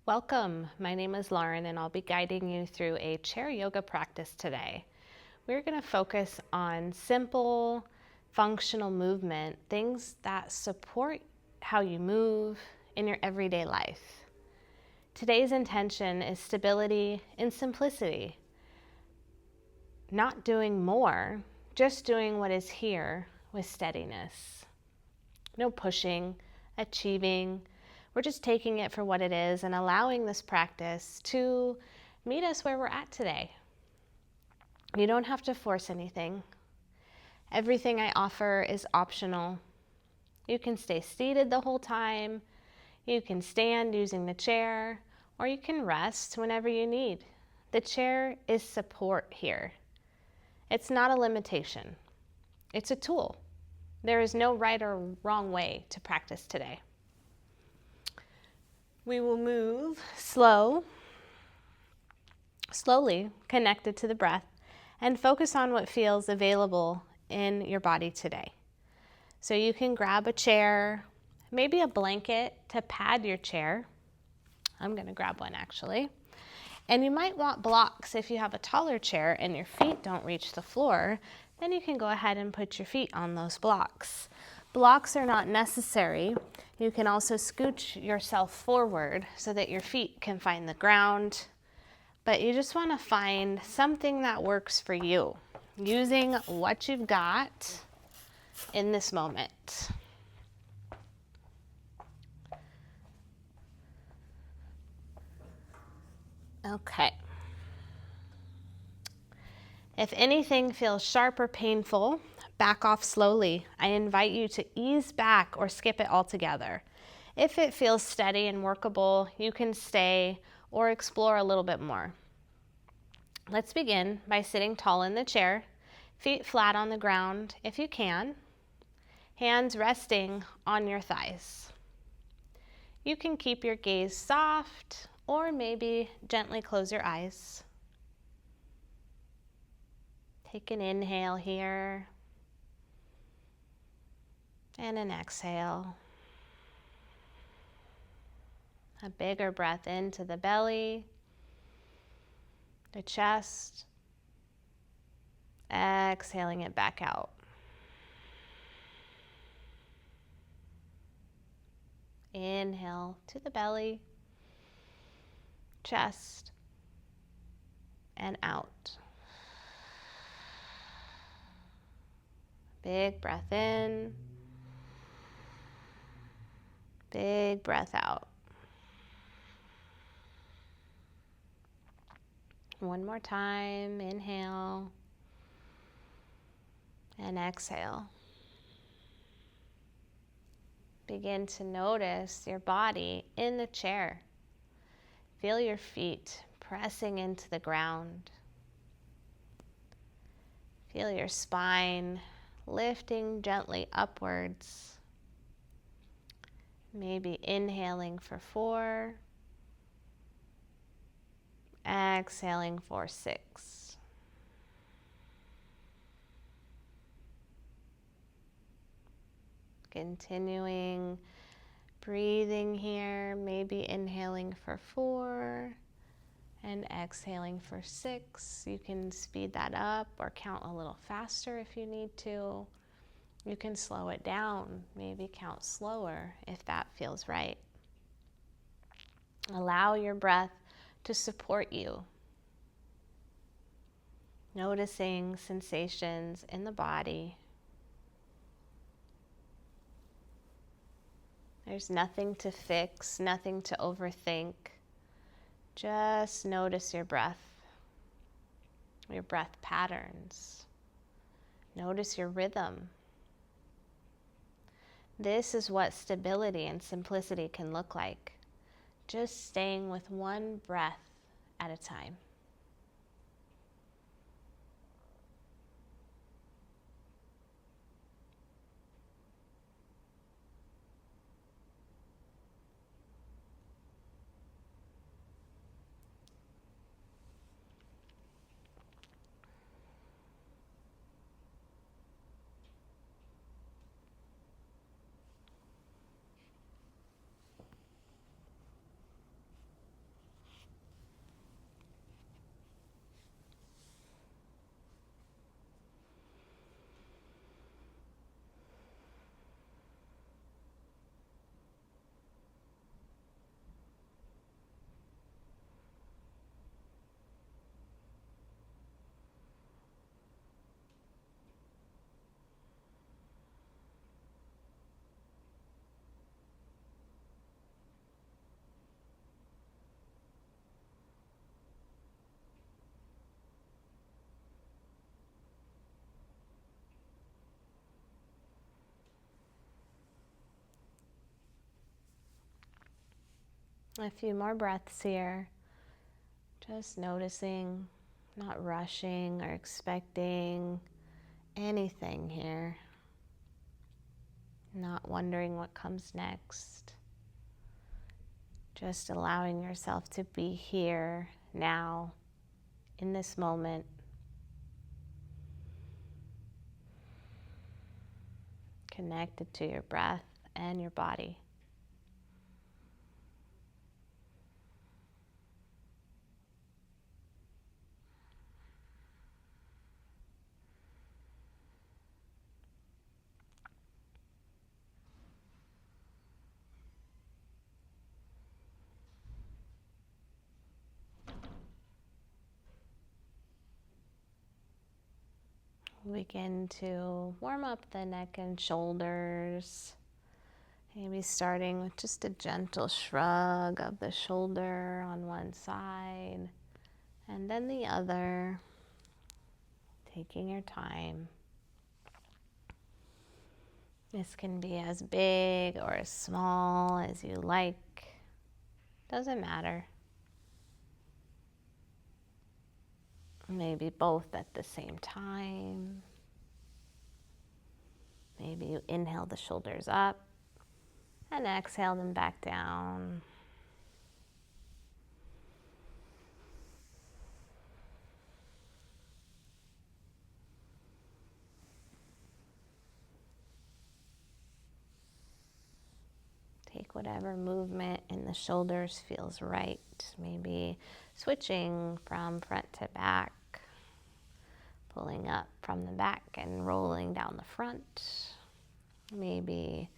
Welcome, my name is Lauren and I'll be guiding you through a chair yoga practice today. We're going to focus on simple, functional movement, things that support how you move in your everyday life. Today's intention is stability and simplicity. Not doing more, just doing what is here with steadiness. No pushing, achieving. We're just taking it for what it is and allowing this practice to meet us where we're at today. You don't have to force anything. Everything I offer is optional. You can stay seated the whole time, you can stand using the chair, or you can rest whenever you need. The chair is support here. It's not a limitation. It's a tool. There is no right or wrong way to practice today. We will move slowly connected to the breath and focus on what feels available in your body today. So you can grab a chair, maybe a blanket to pad your chair. I'm going to grab one actually. And you might want blocks if you have a taller chair and your feet don't reach the floor, then you can go ahead and put your feet on those blocks. Blocks are not necessary. You can also scooch yourself forward so that your feet can find the ground. But you just want to find something that works for you, using what you've got in this moment. Okay. If anything feels sharp or painful, back off slowly. I invite you to ease back or skip it altogether. If it feels steady and workable, you can stay or explore a little bit more. Let's begin by sitting tall in the chair, feet flat on the ground if you can, hands resting on your thighs. You can keep your gaze soft or maybe gently close your eyes. Take an inhale here and an exhale. A bigger breath into the belly, the chest, exhaling it back out. Inhale to the belly, chest, and out. Big breath in, big breath out. One more time, inhale and exhale. Begin to notice your body in the chair. Feel your feet pressing into the ground. Feel your spine lifting gently upwards. Maybe inhaling for 4, exhaling for 6. Continuing breathing here, maybe inhaling for 4 and exhaling for 6. You can speed that up or count a little faster if you need to. You can slow it down, maybe count slower if that feels right. Allow your breath to support you. Noticing sensations in the body. There's nothing to fix, nothing to overthink. Just notice your breath patterns. Notice your rhythm. This is what stability and simplicity can look like. Just staying with one breath at a time. A few more breaths here. Just noticing, not rushing or expecting anything here. Not wondering what comes next. Just allowing yourself to be here now, in this moment. Connected to your breath and your body. Begin to warm up the neck and shoulders. Maybe starting with just a gentle shrug of the shoulder on one side and then the other, taking your time. This can be as big or as small as you like. Doesn't matter. Maybe both at the same time. Maybe you inhale the shoulders up and exhale them back down. Take whatever movement in the shoulders feels right. Maybe switching from front to back, pulling up from the back and rolling down the front. Maybe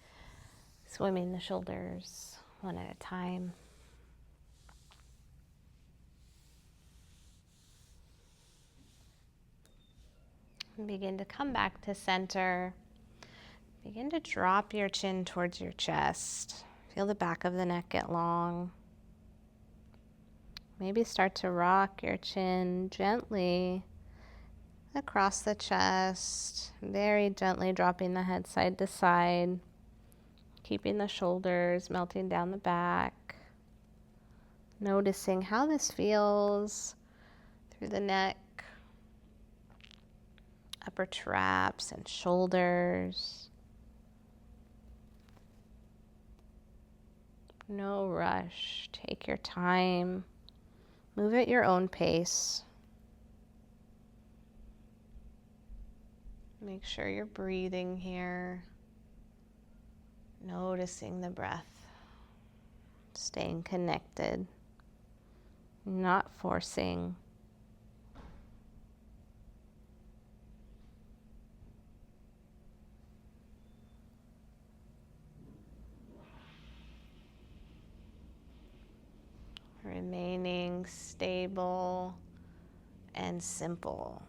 swimming the shoulders one at a time. And begin to come back to center. Begin to drop your chin towards your chest. Feel the back of the neck get long. Maybe start to rock your chin gently across the chest, very gently dropping the head side to side, keeping the shoulders melting down the back. Noticing how this feels through the neck, upper traps and shoulders. No rush. Take your time. Move at your own pace. Make sure you're breathing here. Noticing the breath. Staying connected. Not forcing. Remaining stable and simple.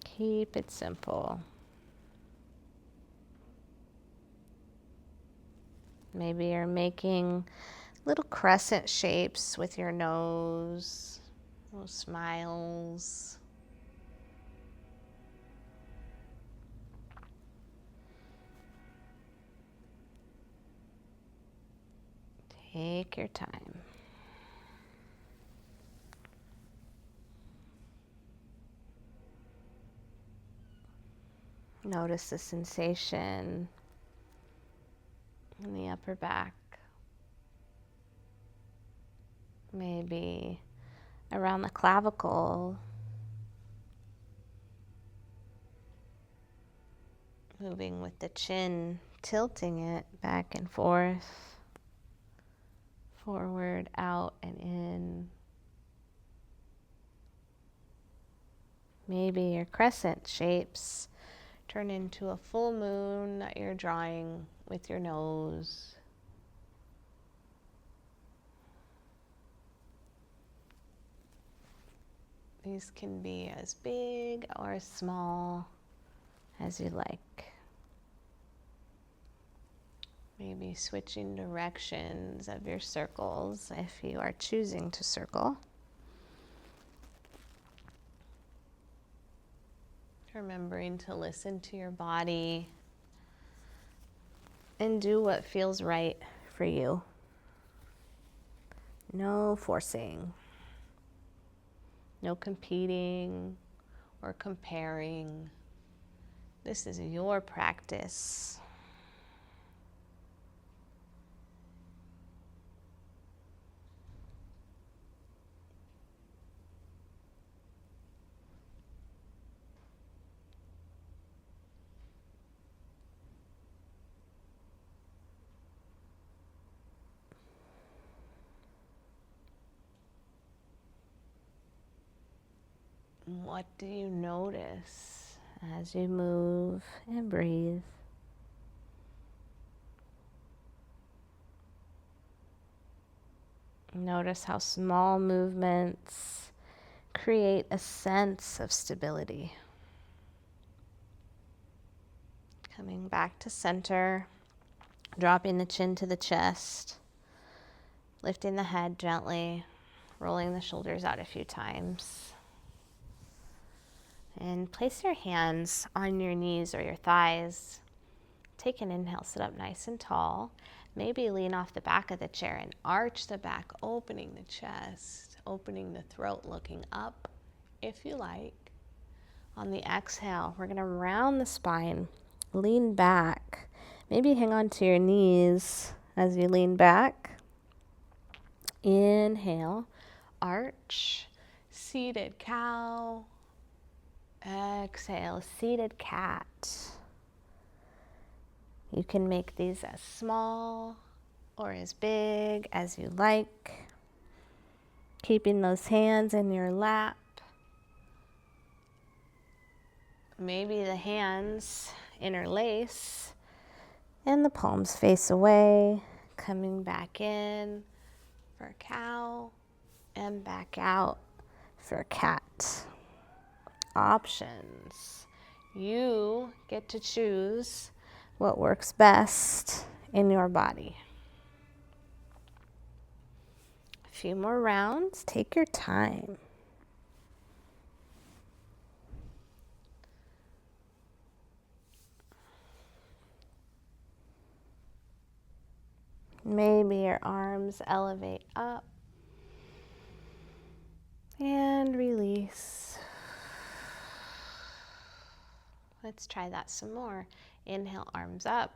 Keep it simple. Maybe you're making little crescent shapes with your nose, little smiles. Take your time. Notice the sensation in the upper back. Maybe around the clavicle. Moving with the chin, tilting it back and forth. Forward, out, and in. Maybe your crescent shapes turn into a full moon that you're drawing with your nose. These can be as big or as small as you like. Maybe switching directions of your circles if you are choosing to circle. Remembering to listen to your body. and do what feels right for you. No forcing, no competing or comparing. This is your practice. What do you notice as you move and breathe? Notice how small movements create a sense of stability. Coming back to center, dropping the chin to the chest, lifting the head gently, rolling the shoulders out a few times. And place your hands on your knees or your thighs. Take an inhale, sit up nice and tall. Maybe lean off the back of the chair and arch the back, opening the chest, opening the throat, looking up if you like. On the exhale, we're going to round the spine, lean back. Maybe hang on to your knees as you lean back. Inhale, arch, seated cow. Exhale, seated cat. You can make these as small or as big as you like. Keeping those hands in your lap. Maybe the hands interlace and the palms face away, coming back in for cow and back out for cat. Options. You get to choose what works best in your body. A few more rounds. Take your time. Maybe your arms elevate up and release. Let's try that some more. Inhale, arms up.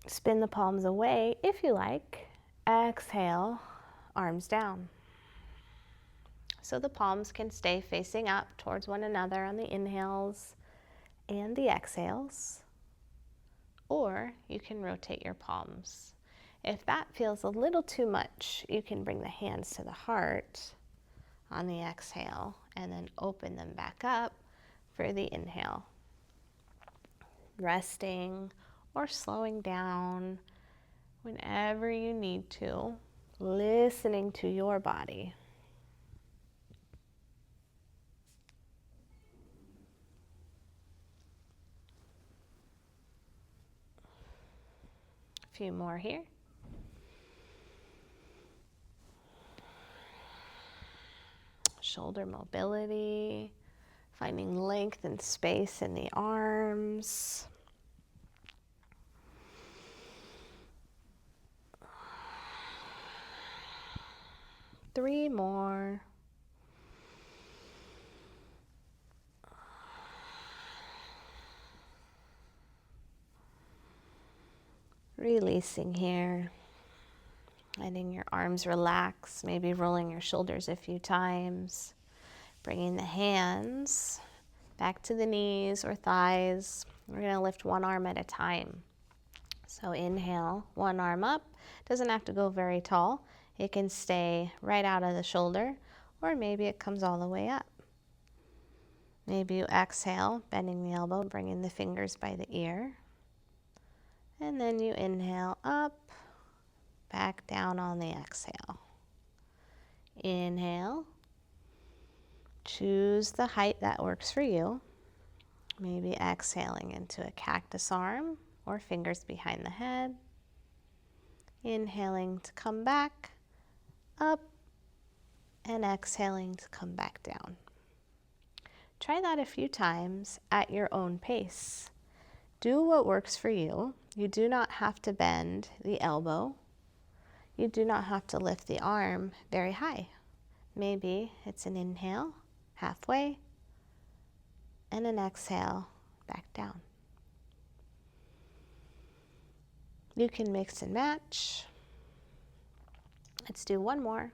Spin the palms away if you like. Exhale, arms down. So the palms can stay facing up towards one another on the inhales and the exhales. Or you can rotate your palms. If that feels a little too much, you can bring the hands to the heart on the exhale and then open them back up for the inhale. Resting or slowing down whenever you need to, listening to your body. A few more here. Shoulder mobility, finding length and space in the arms. Three more. Releasing here. Letting your arms relax, maybe rolling your shoulders a few times. Bringing the hands back to the knees or thighs. We're going to lift one arm at a time. So inhale, one arm up. Doesn't have to go very tall. It can stay right out of the shoulder, or maybe it comes all the way up. Maybe you exhale, bending the elbow, bringing the fingers by the ear. And then you inhale up, back down on the exhale. Inhale. Choose the height that works for you. Maybe exhaling into a cactus arm or fingers behind the head. Inhaling to come back up and exhaling to come back down. Try that a few times at your own pace. Do what works for you. You do not have to bend the elbow. You do not have to lift the arm very high. Maybe it's an inhale, halfway, and an exhale, back down. You can mix and match. Let's do one more.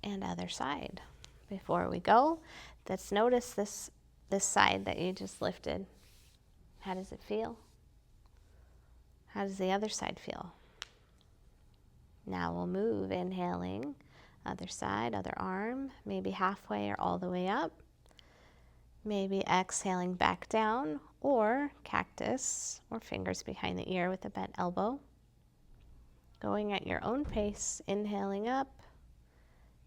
And other side. Before we go, let's notice this side that you just lifted. How does it feel? How does the other side feel? Now we'll move, inhaling, other side, other arm, maybe halfway or all the way up. Maybe exhaling back down, or cactus, or fingers behind the ear with a bent elbow. Going at your own pace, inhaling up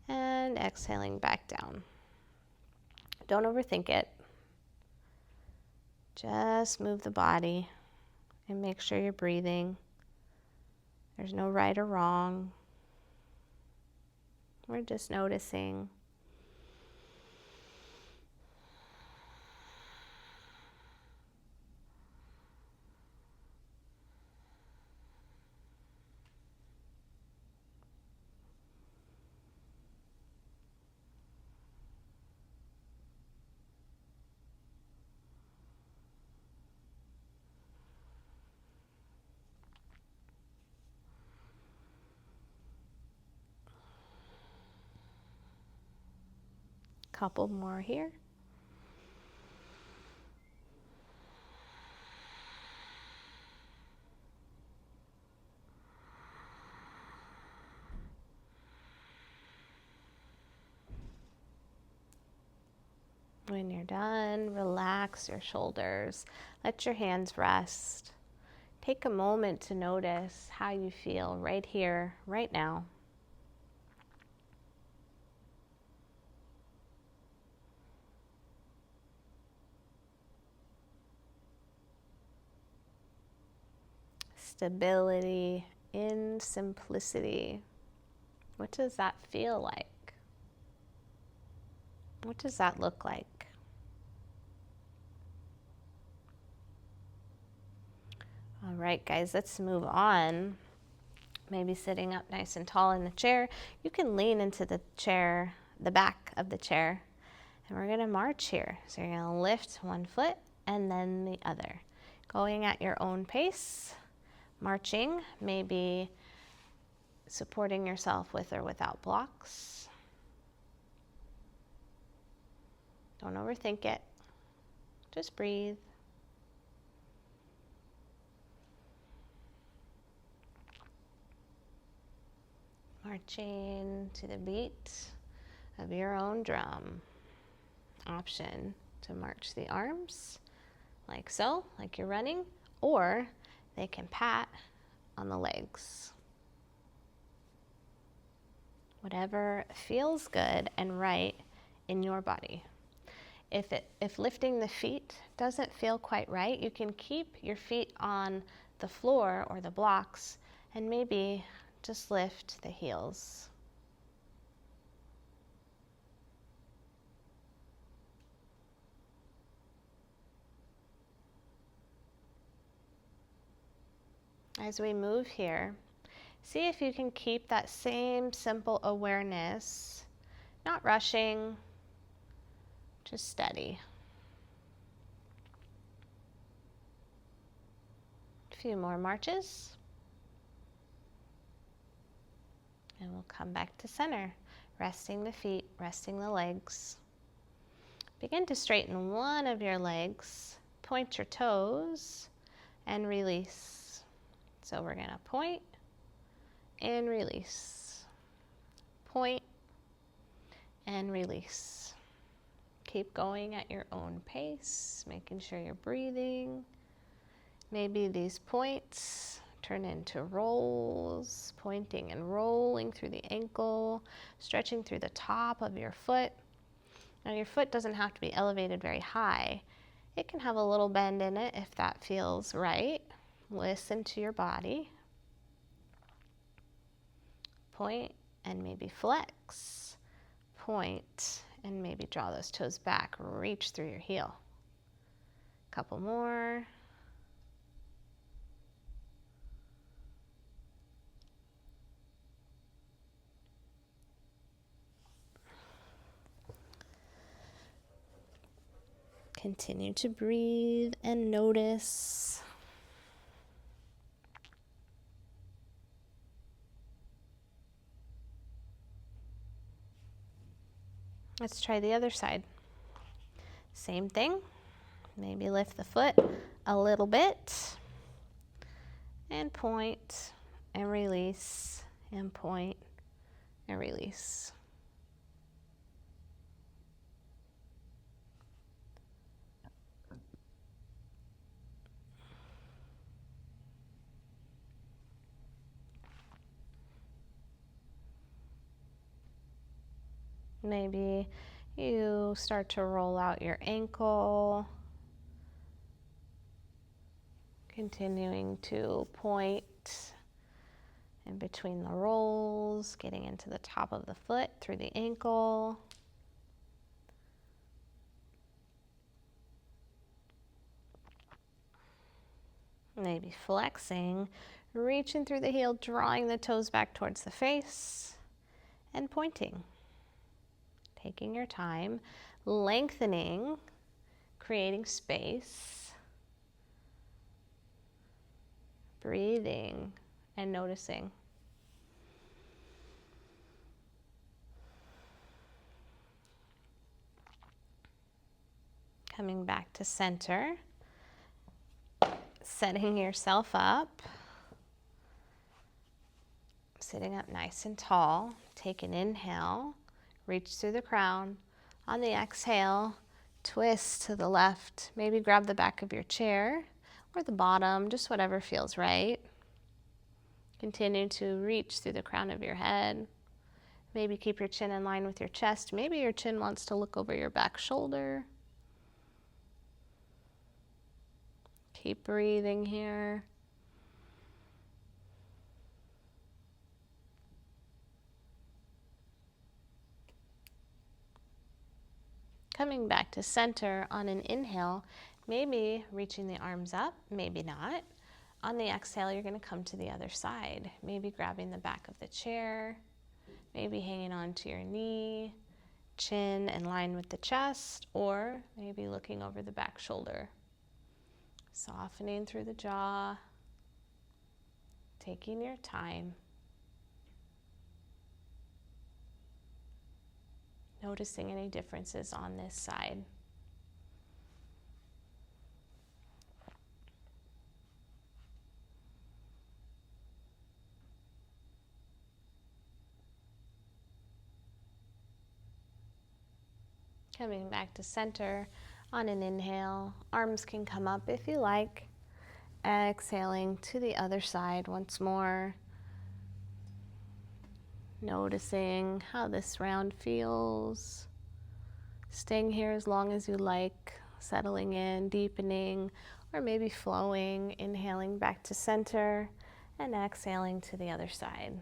and exhaling back down. Don't overthink it. Just move the body and make sure you're breathing. There's no right or wrong. We're just noticing. Couple more here. When you're done, relax your shoulders. Let your hands rest. Take a moment to notice how you feel right here, right now. Stability in simplicity. What does that feel like? What does that look like? All right, guys, let's move on. Maybe sitting up nice and tall in the chair. You can lean into the chair, the back of the chair, and we're gonna march here. So you're gonna lift one foot and then the other. Going at your own pace. Marching, maybe supporting yourself with or without blocks. Don't overthink it. Just breathe. Marching to the beat of your own drum. Option to march the arms like so, like you're running, or they can pat on the legs. Whatever feels good and right in your body. If lifting the feet doesn't feel quite right, you can keep your feet on the floor or the blocks and maybe just lift the heels. As we move here, see if you can keep that same simple awareness, not rushing, just steady. A few more marches. And we'll come back to center, resting the feet, resting the legs. Begin to straighten one of your legs, point your toes, and release. So we're gonna point and release. Point and release. Keep going at your own pace, making sure you're breathing. Maybe these points turn into rolls, pointing and rolling through the ankle, stretching through the top of your foot. Now your foot doesn't have to be elevated very high. It can have a little bend in it if that feels right. Listen to your body. Point and maybe flex. Point and maybe draw those toes back. Reach through your heel. Couple more. Continue to breathe and notice. Let's try the other side. Same thing. Maybe lift the foot a little bit and point and release and point and release. Maybe you start to roll out your ankle, continuing to point in between the rolls, getting into the top of the foot through the ankle. Maybe flexing, reaching through the heel, drawing the toes back towards the face, and pointing. Taking your time, lengthening, creating space, breathing, and noticing. Coming back to center, setting yourself up, sitting up nice and tall. Take an inhale. Reach through the crown. On the exhale, twist to the left. Maybe grab the back of your chair or the bottom, just whatever feels right. Continue to reach through the crown of your head. Maybe keep your chin in line with your chest. Maybe your chin wants to look over your back shoulder. Keep breathing here. Coming back to center on an inhale, maybe reaching the arms up, maybe not. On the exhale, you're going to come to the other side, maybe grabbing the back of the chair, maybe hanging on to your knee, chin in line with the chest, or maybe looking over the back shoulder. Softening through the jaw, taking your time. Noticing any differences on this side. Coming back to center on an inhale. Arms can come up if you like. Exhaling to the other side once more. Noticing how this round feels. Staying here as long as you like, settling in, deepening, or maybe flowing, inhaling back to center and exhaling to the other side.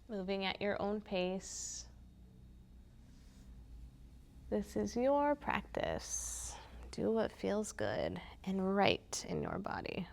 Moving at your own pace. This is your practice. Do what feels good and right in your body.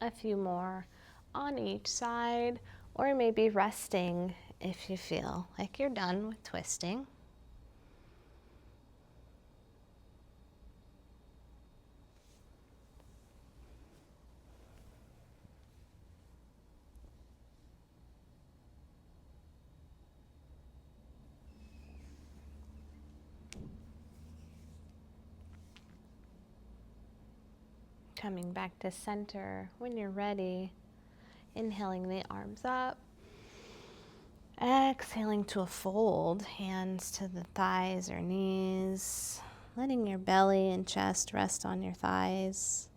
A few more on each side, or maybe resting if you feel like you're done with twisting. Coming back to center when you're ready. Inhaling the arms up. Exhaling to a fold, hands to the thighs or knees. Letting your belly and chest rest on your thighs.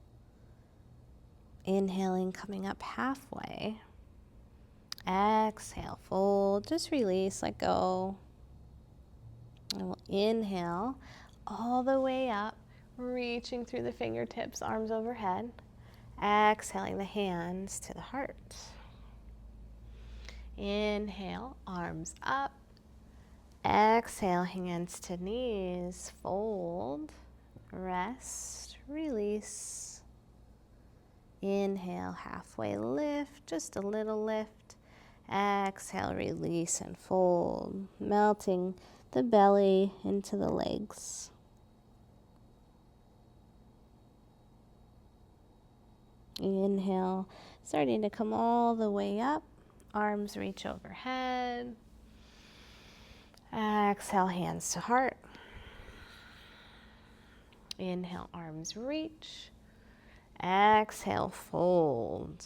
Inhaling, coming up halfway. Exhale, fold, just release, let go. And we'll inhale all the way up, reaching through the fingertips, arms overhead. Exhaling the hands to the heart. Inhale, arms up. Exhale, hands to knees, fold, rest, release. Inhale, halfway lift, just a little lift. Exhale, release and fold, melting the belly into the legs. Inhale, starting to come all the way up. Arms reach overhead. Exhale, hands to heart. Inhale, arms reach. Exhale, fold.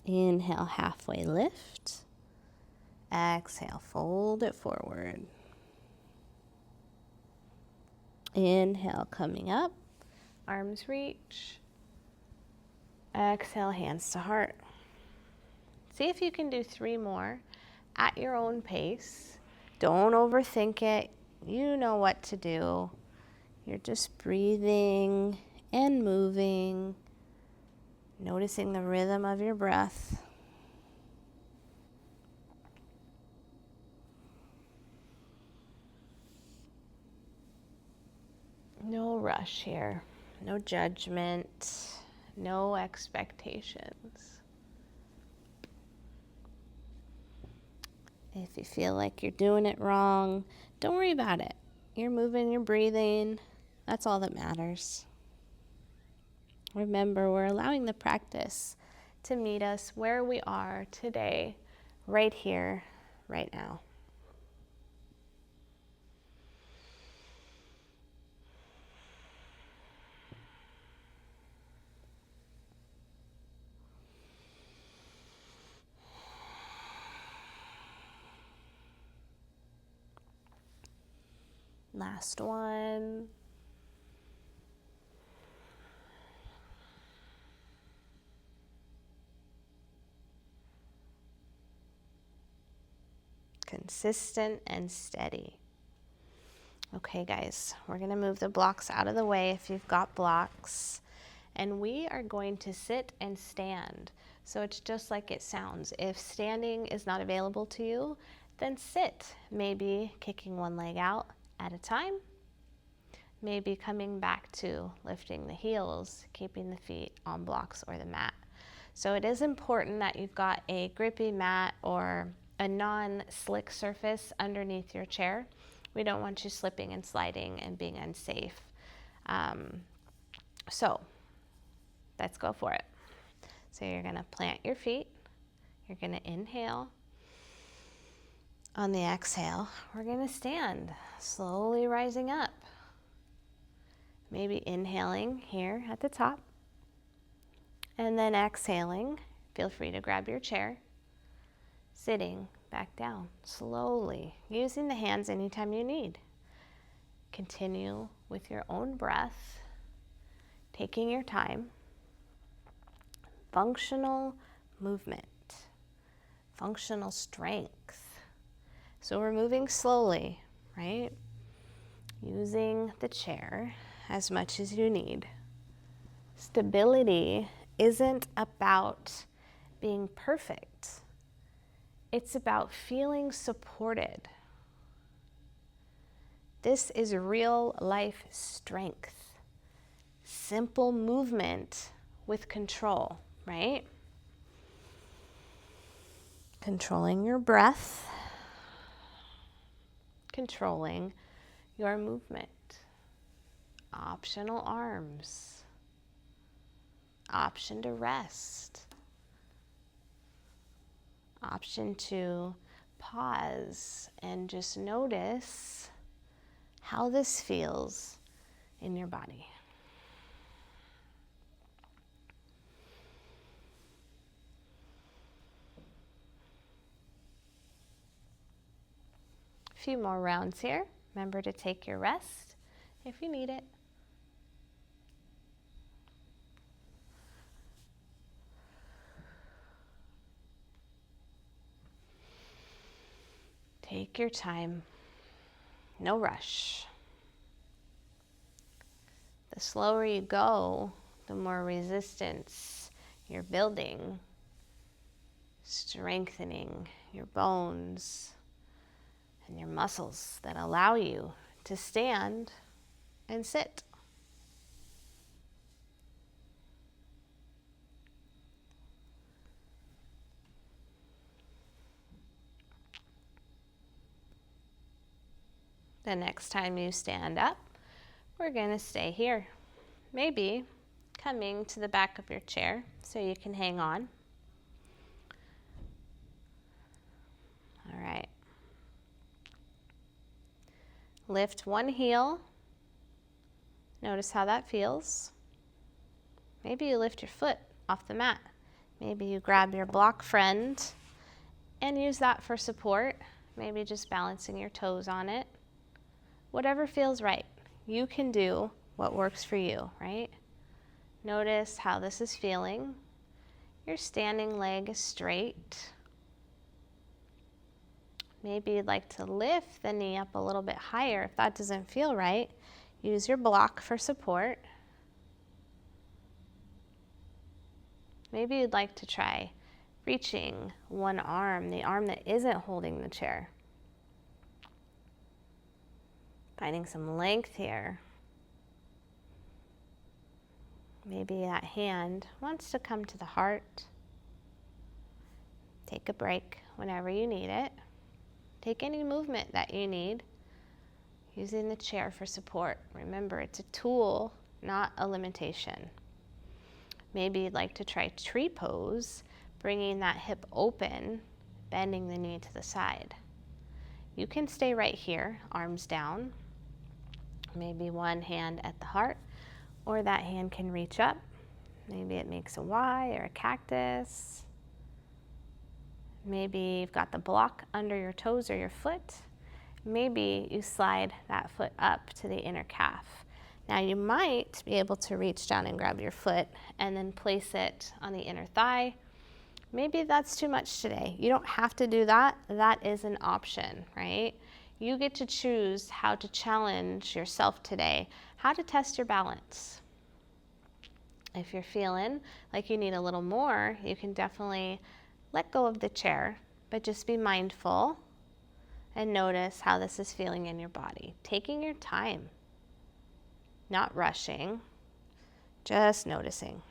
Inhale, halfway lift. Exhale, fold it forward. Inhale, coming up. Arms reach. Exhale, hands to heart. See if you can do 3 more at your own pace. Don't overthink it. You know what to do. You're just breathing and moving, noticing the rhythm of your breath. No rush here, no judgment, no expectations. If you feel like you're doing it wrong, don't worry about it. You're moving, you're breathing. That's all that matters. Remember, we're allowing the practice to meet us where we are today, right here, right now. Last one. Consistent and steady. Okay, guys, we're going to move the blocks out of the way if you've got blocks. And we are going to sit and stand. So it's just like it sounds. If standing is not available to you, then sit. Maybe kicking one leg out at a time. Maybe coming back to lifting the heels, keeping the feet on blocks or the mat. So it is important that you've got a grippy mat or a non-slick surface underneath your chair. We don't want you slipping and sliding and being unsafe. So let's go for it. So you're going to plant your feet. You're going to inhale. On the exhale, we're going to stand, slowly rising up. Maybe inhaling here at the top. And then exhaling, feel free to grab your chair. Sitting back down, slowly, using the hands anytime you need. Continue with your own breath, taking your time. Functional movement, functional strength. So we're moving slowly, right? Using the chair as much as you need. Stability isn't about being perfect. It's about feeling supported. This is real life strength. Simple movement with control, right? Controlling your breath, controlling your movement. Optional arms, option to rest, option to pause and just notice how this feels in your body. A few more rounds here. Remember to take your rest if you need it. Take your time, no rush. The slower you go, the more resistance you're building, strengthening your bones and your muscles that allow you to stand and sit. The next time you stand up, we're going to stay here. Maybe coming to the back of your chair so you can hang on. All right. Lift one heel. Notice how that feels. Maybe you lift your foot off the mat. Maybe you grab your block friend and use that for support. Maybe just balancing your toes on it. Whatever feels right. You can do what works for you, right? Notice how this is feeling. Your standing leg is straight. Maybe you'd like to lift the knee up a little bit higher. If that doesn't feel right, use your block for support. Maybe you'd like to try reaching one arm, the arm that isn't holding the chair. Finding some length here. Maybe that hand wants to come to the heart. Take a break whenever you need it. Take any movement that you need, using the chair for support. Remember, it's a tool, not a limitation. Maybe you'd like to try tree pose, bringing that hip open, bending the knee to the side. You can stay right here, arms down. Maybe one hand at the heart, or that hand can reach up. Maybe it makes a Y or a cactus. Maybe you've got the block under your toes or your foot. Maybe you slide that foot up to the inner calf. Now you might be able to reach down and grab your foot and then place it on the inner thigh. Maybe that's too much today. You don't have to do that. That is an option, right? You get to choose how to challenge yourself today, how to test your balance. If you're feeling like you need a little more, you can definitely let go of the chair, but just be mindful and notice how this is feeling in your body. Taking your time, not rushing, just noticing.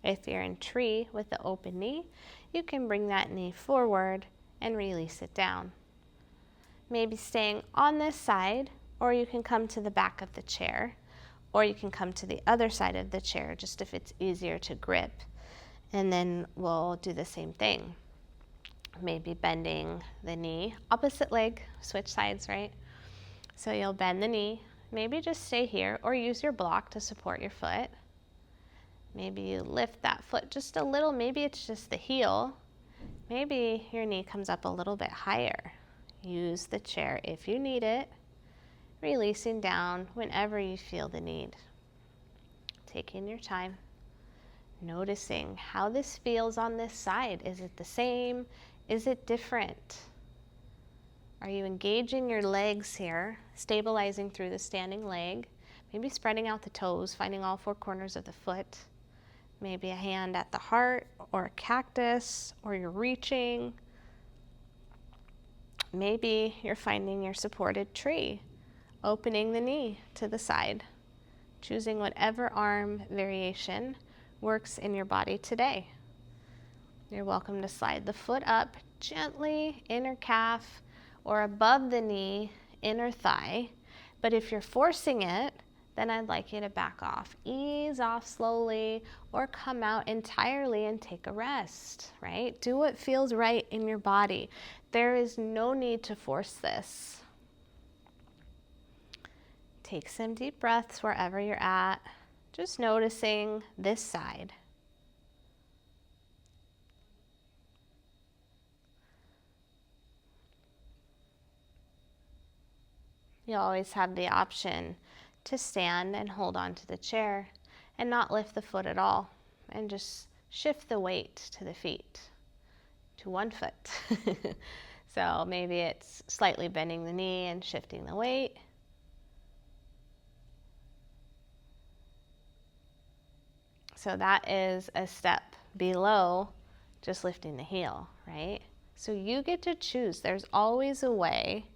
If you're in tree with the open knee, you can bring that knee forward and release it down. Maybe staying on this side, or you can come to the back of the chair, or you can come to the other side of the chair, just if it's easier to grip. And then we'll do the same thing. Maybe bending the knee, opposite leg, switch sides, right? So you'll bend the knee, maybe just stay here, or use your block to support your foot. Maybe you lift that foot just a little, maybe it's just the heel. Maybe your knee comes up a little bit higher. Use the chair if you need it, releasing down whenever you feel the need. Taking your time, noticing how this feels on this side. Is it the same? Is it different? Are you engaging your legs here, stabilizing through the standing leg? Maybe spreading out the toes, finding all four corners of the foot. Maybe a hand at the heart or a cactus, or you're reaching. Maybe you're finding your supported tree, opening the knee to the side, choosing whatever arm variation works in your body today. You're welcome to slide the foot up gently, inner calf, or above the knee, inner thigh. But if you're forcing it, then I'd like you to back off. Ease off slowly or come out entirely and take a rest, right? Do what feels right in your body. There is no need to force this. Take some deep breaths wherever you're at, just noticing this side. You always have the option to stand and hold on to the chair and not lift the foot at all and just shift the weight to the feet, to one foot. So maybe it's slightly bending the knee and shifting the weight. So that is a step below just lifting the heel, right? So you get to choose. There's always a way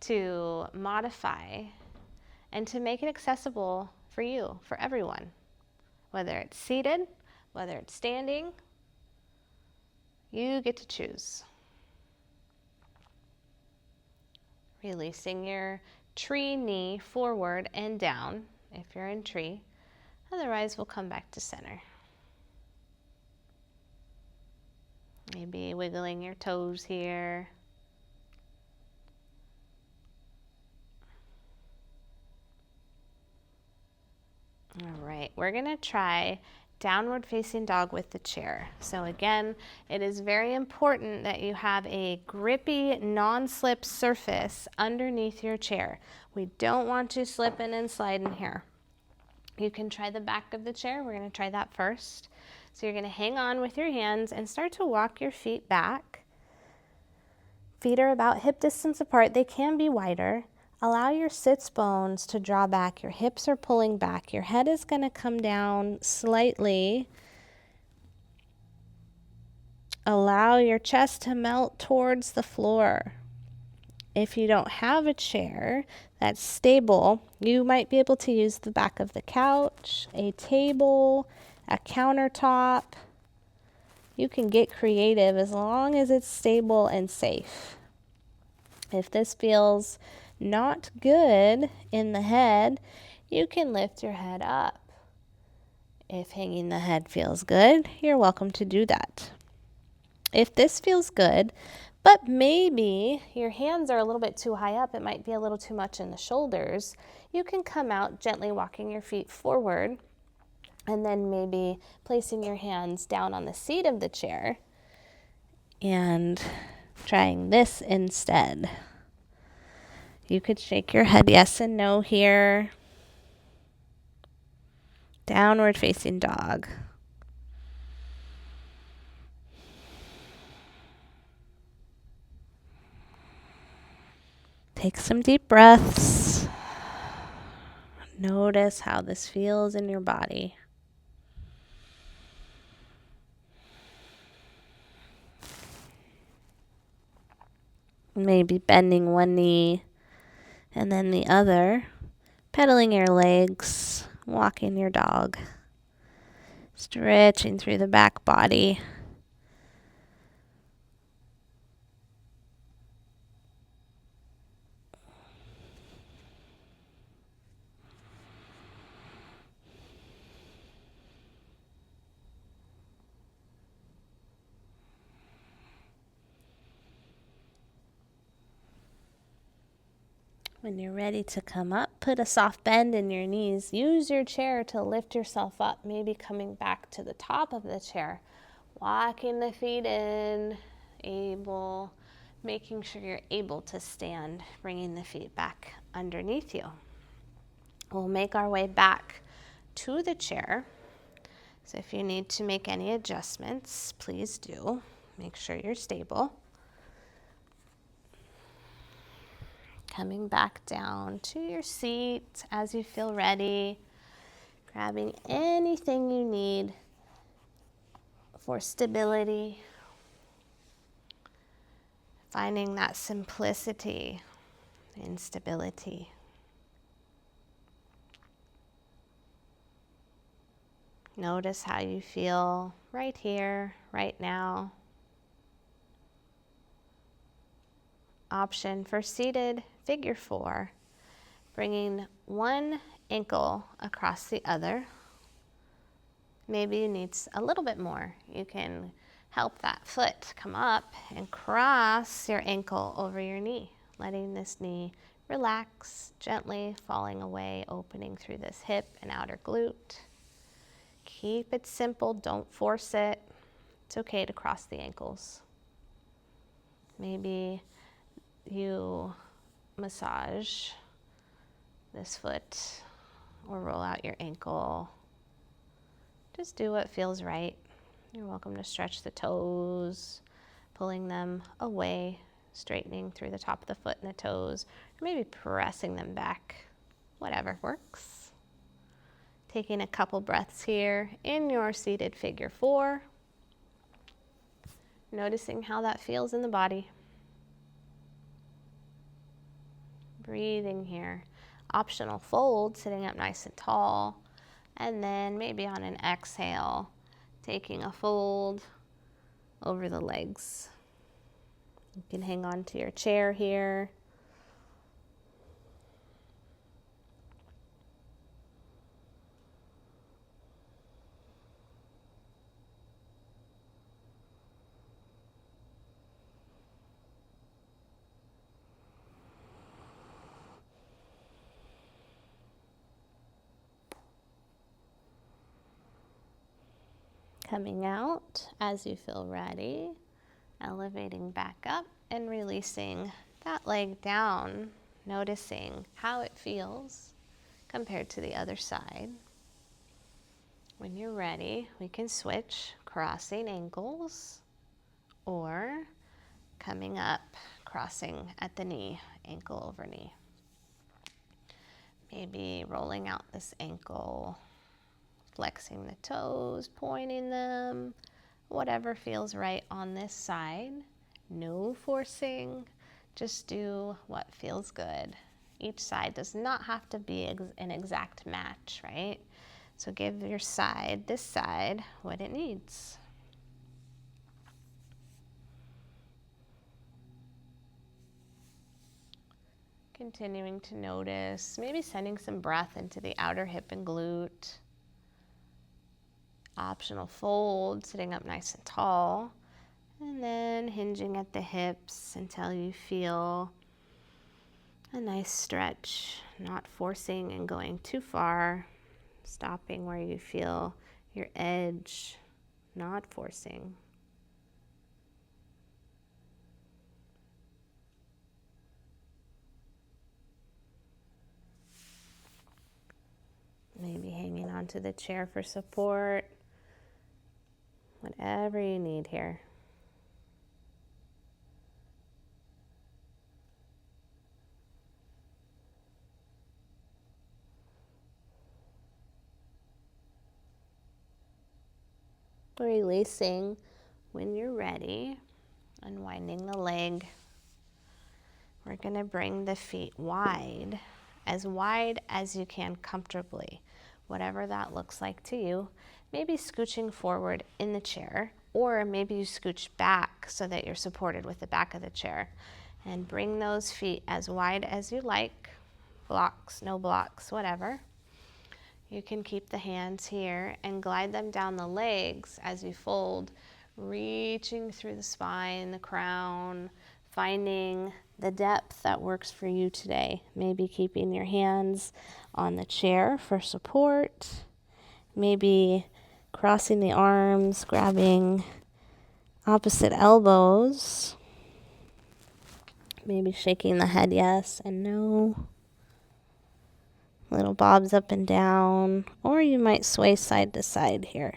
to modify and to make it accessible for you, for everyone. Whether it's seated, whether it's standing, you get to choose. Releasing your tree knee forward and down if you're in tree. Otherwise, we'll come back to center. Maybe wiggling your toes here. All right, we're gonna try downward facing dog with the chair. So again, it is very important that you have a grippy, non-slip surface underneath your chair. We don't want you slipping and sliding here. You can try the back of the chair. We're gonna try that first. So you're gonna hang on with your hands and start to walk your feet back. Feet are about hip distance apart. They can be wider. Allow your sits bones to draw back. Your hips are pulling back. Your head is going to come down slightly. Allow your chest to melt towards the floor. If you don't have a chair that's stable, you might be able to use the back of the couch, a table, a countertop. You can get creative as long as it's stable and safe. If this feels not good in the head, you can lift your head up. If hanging the head feels good, you're welcome to do that. If this feels good, but maybe your hands are a little bit too high up, it might be a little too much in the shoulders, you can come out gently walking your feet forward and then maybe placing your hands down on the seat of the chair and trying this instead. You could shake your head yes and no here. Downward facing dog. Take some deep breaths. Notice how this feels in your body. Maybe bending one knee and then the other, pedaling your legs, walking your dog, stretching through the back body. When you're ready to come up, put a soft bend in your knees. Use your chair to lift yourself up, maybe coming back to the top of the chair. Walking the feet in, making sure you're able to stand, bringing the feet back underneath you. We'll make our way back to the chair. So if you need to make any adjustments, please do. Make sure you're stable. Coming back down to your seat as you feel ready, grabbing anything you need for stability, finding that simplicity in stability. Notice how you feel right here, right now. Option for seated figure 4, bringing one ankle across the other. Maybe you need a little bit more. You can help that foot come up and cross your ankle over your knee, letting this knee relax gently, falling away, opening through this hip and outer glute. Keep it simple, don't force it. It's okay to cross the ankles. Maybe you massage this foot or roll out your ankle. Just do what feels right. You're welcome to stretch the toes, pulling them away, straightening through the top of the foot and the toes, or maybe pressing them back. Whatever works. Taking a couple breaths here in your seated figure 4. Noticing how that feels in the body. Breathing here. Optional fold, sitting up nice and tall. And then maybe on an exhale, taking a fold over the legs. You can hang on to your chair here. Coming out as you feel ready, elevating back up and releasing that leg down, noticing how it feels compared to the other side. When you're ready, we can switch, crossing ankles or coming up, crossing at the knee, ankle over knee. Maybe rolling out this ankle, flexing the toes, pointing them, whatever feels right on this side. No forcing, just do what feels good. Each side does not have to be an exact match, right? So give your side, this side, what it needs. Continuing to notice, maybe sending some breath into the outer hip and glute. Optional fold, sitting up nice and tall, and then hinging at the hips until you feel a nice stretch, not forcing and going too far, stopping where you feel your edge, not forcing. Maybe hanging onto the chair for support. Whatever you need here. Releasing when you're ready, unwinding the leg. We're going to bring the feet wide as you can comfortably, whatever that looks like to you. Maybe scooching forward in the chair, or maybe you scooch back so that you're supported with the back of the chair. And bring those feet as wide as you like, blocks, no blocks, whatever. You can keep the hands here and glide them down the legs as you fold, reaching through the spine, the crown, finding the depth that works for you today. Maybe keeping your hands on the chair for support. Maybe crossing the arms, grabbing opposite elbows. Maybe shaking the head yes and no. Little bobs up and down, or you might sway side to side here.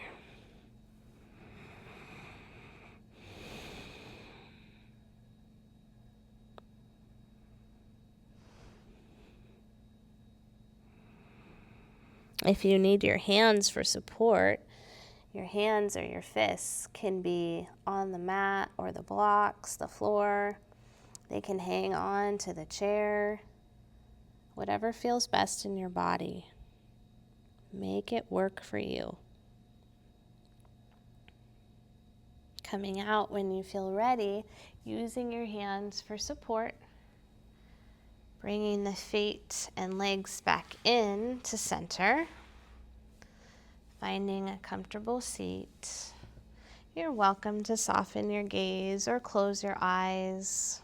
If you need your hands for support, your hands or your fists can be on the mat or the blocks, the floor. They can hang on to the chair. Whatever feels best in your body. Make it work for you. Coming out when you feel ready, using your hands for support. Bringing the feet and legs back in to center. Finding a comfortable seat. You're welcome to soften your gaze or close your eyes.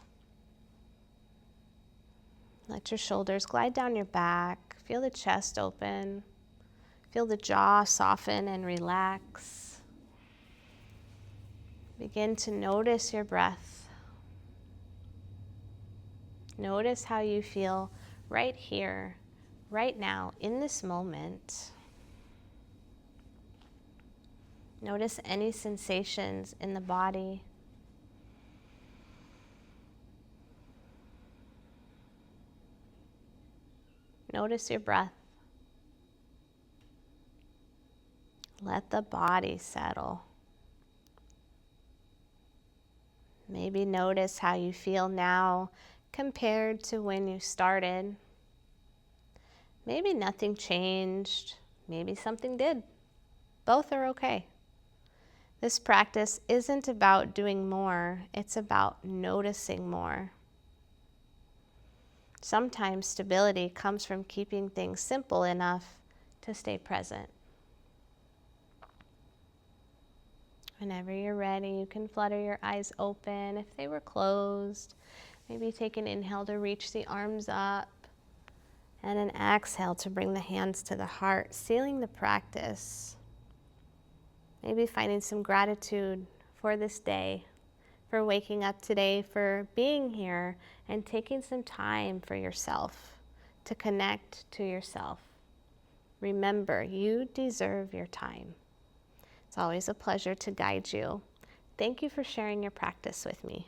Let your shoulders glide down your back. Feel the chest open. Feel the jaw soften and relax. Begin to notice your breath. Notice how you feel right here, right now, in this moment. Notice any sensations in the body. Notice your breath. Let the body settle. Maybe notice how you feel now compared to when you started. Maybe nothing changed. Maybe something did. Both are okay. This practice isn't about doing more, it's about noticing more. Sometimes stability comes from keeping things simple enough to stay present. Whenever you're ready, you can flutter your eyes open if they were closed. Maybe take an inhale to reach the arms up, and an exhale to bring the hands to the heart, sealing the practice. Maybe finding some gratitude for this day, for waking up today, for being here, and taking some time for yourself, to connect to yourself. Remember, you deserve your time. It's always a pleasure to guide you. Thank you for sharing your practice with me.